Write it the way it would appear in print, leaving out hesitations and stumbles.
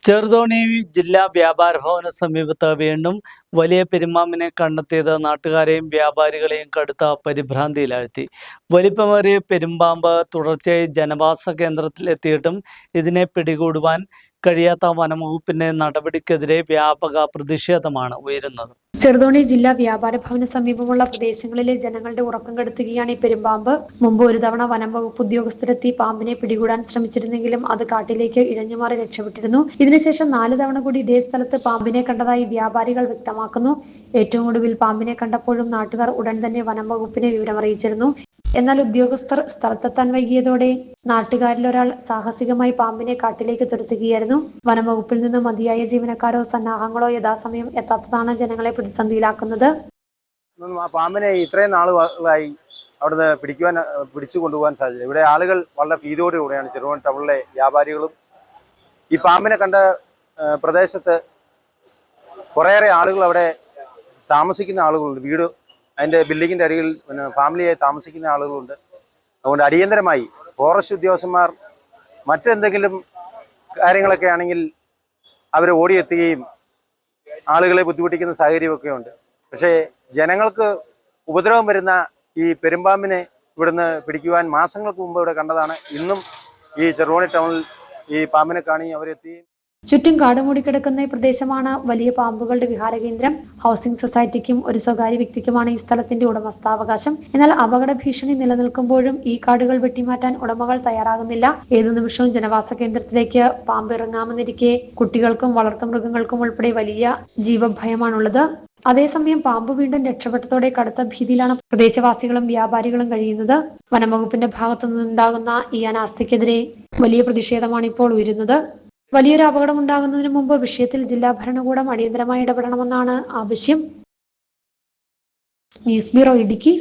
ചെറുതോണി ജില്ലാ വ്യാപാര ഭവന സമീപത്ത് വീണ്ടും വലിയ പെരുമ്പാമ്പിനെ കണ്ടെത്തിയത് നാട്ടുകാരെയും വ്യാപാരികളെയും കടുത്ത പരിഭ്രാന്തിയിലാഴ്ത്തി. വലിപ്പമേറിയ പെരുമ്പാമ്പ് തുടർച്ചയായി ജനവാസ കേന്ദ്രത്തിലെത്തിയിട്ടും ഇതിനെ പിടികൂടുവാൻ കഴിയാത്ത വനംവകുപ്പിന്റെ നടപടിക്കെതിരെ വ്യാപക പ്രതിഷേധമാണ് ഉയരുന്നത്. ചെറുതോണി ജില്ലാ വ്യാപാര ഭവന സമീപമുള്ള പ്രദേശങ്ങളിലെ ജനങ്ങളുടെ ഉറക്കം കെടുത്തുകയാണ് ഈ പെരുമ്പാമ്പ്. മുമ്പ് ഒരു തവണ വനം വകുപ്പ് ഉദ്യോഗസ്ഥരെത്തി പാമ്പിനെ പിടികൂടാൻ ശ്രമിച്ചിരുന്നെങ്കിലും അത് കാട്ടിലേക്ക് ഇഴഞ്ഞുമാറി രക്ഷപ്പെട്ടിരുന്നു. ഇതിനുശേഷം 4 തവണ കൂടി ഇതേ സ്ഥലത്ത് പാമ്പിനെ കണ്ടതായി വ്യാപാരികൾ വ്യക്തമാക്കുന്നു. ഏറ്റവും ഒടുവിൽ പാമ്പിനെ കണ്ടപ്പോഴും നാട്ടുകാർ ഉടൻ തന്നെ വനം വകുപ്പിനെ വിവരമറിയിച്ചിരുന്നു. എന്നാൽ ഉദ്യോഗസ്ഥർ സ്ഥലത്തെത്താൻ വൈകിയതോടെ നാട്ടുകാരിൽ ഒരാൾ സാഹസികമായി പാമ്പിനെ കാട്ടിലേക്ക് തുരത്തുകയായിരുന്നു. വനംവകുപ്പിൽ നിന്ന് മതിയായ ജീവനക്കാരോ സന്നാഹങ്ങളോ യഥാസമയം എത്താത്തതാണ് ജനങ്ങളെ പ്രതിസന്ധിയിലാക്കുന്നത്. പാമ്പിനെ ഇത്രയും നാളുകളായി അവിടുന്ന് പിടിച്ചു കൊണ്ടുപോകാൻ സാധിച്ചില്ല. ഇവിടെ ആളുകൾ വളരെ ഭീതിയോടുകൂടിയാണ് ചെറുതോണി ടൗണിലെ വ്യാപാരികളും ഈ പാമ്പിനെ കണ്ട പ്രദേശത്ത് കുറേയേറെ ആളുകൾ അവിടെ താമസിക്കുന്ന ആളുകളുണ്ട്. വീട് അതിൻ്റെ ബിൽഡിങ്ങിൻ്റെ അരികിൽ ഫാമിലിയായി താമസിക്കുന്ന ആളുകളുണ്ട്. അതുകൊണ്ട് അടിയന്തരമായി ഫോറസ്റ്റ് ഉദ്യോഗസ്ഥന്മാർ മറ്റെന്തെങ്കിലും കാര്യങ്ങളൊക്കെ ആണെങ്കിൽ അവർ ഓടിയെത്തുകയും ആളുകളെ ബുദ്ധിമുട്ടിക്കുന്ന സാഹചര്യമൊക്കെ ഉണ്ട്. പക്ഷേ ജനങ്ങൾക്ക് ഉപദ്രവം വരുന്ന ഈ പെരുമ്പാമ്പിനെ ഇവിടുന്ന് പിടിക്കുവാൻ മാസങ്ങൾക്ക് മുമ്പ് ഇവിടെ കണ്ടതാണ്. ഇന്നും ഈ ചെറുതോണി ടൗണിൽ ഈ പാമ്പിനെ കാണി അവരെത്തി. ചുറ്റും കാട് മൂടിക്കിടക്കുന്ന ഈ പ്രദേശമാണ് വലിയ പാമ്പുകളുടെ വിഹാരകേന്ദ്രം. ഹൗസിംഗ് സൊസൈറ്റിക്കും ഒരു സ്വകാര്യ വ്യക്തിക്കുമാണ് ഈ സ്ഥലത്തിന്റെ ഉടമസ്ഥാവകാശം. എന്നാൽ അപകട ഭീഷണി നിലനിൽക്കുമ്പോഴും ഈ കാടുകൾ വെട്ടിമാറ്റാൻ ഉടമകൾ തയ്യാറാകുന്നില്ല. ഏതു നിമിഷവും ജനവാസ കേന്ദ്രത്തിലേക്ക് പാമ്പ് ഇറങ്ങാമെന്നിരിക്കെ കുട്ടികൾക്കും വളർത്തുമൃഗങ്ങൾക്കും ഉൾപ്പെടെ വലിയ ജീവഭയമാണുള്ളത്. അതേസമയം പാമ്പ് വീണ്ടും രക്ഷപ്പെട്ടതോടെ കടുത്ത ഭീതിയിലാണ് പ്രദേശവാസികളും വ്യാപാരികളും കഴിയുന്നത്. വനംവകുപ്പിന്റെ ഭാഗത്തു നിന്നുണ്ടാകുന്ന ഈ അനാസ്ഥയ്ക്കെതിരെ വലിയ പ്രതിഷേധമാണ് ഇപ്പോൾ ഉയരുന്നത്. വലിയൊരു അപകടം ഉണ്ടാകുന്നതിന് മുമ്പ് വിഷയത്തിൽ ജില്ലാ ഭരണകൂടം അടിയന്തരമായി ഇടപെടണമെന്നാണ് ആവശ്യം. News bureau, Idukki.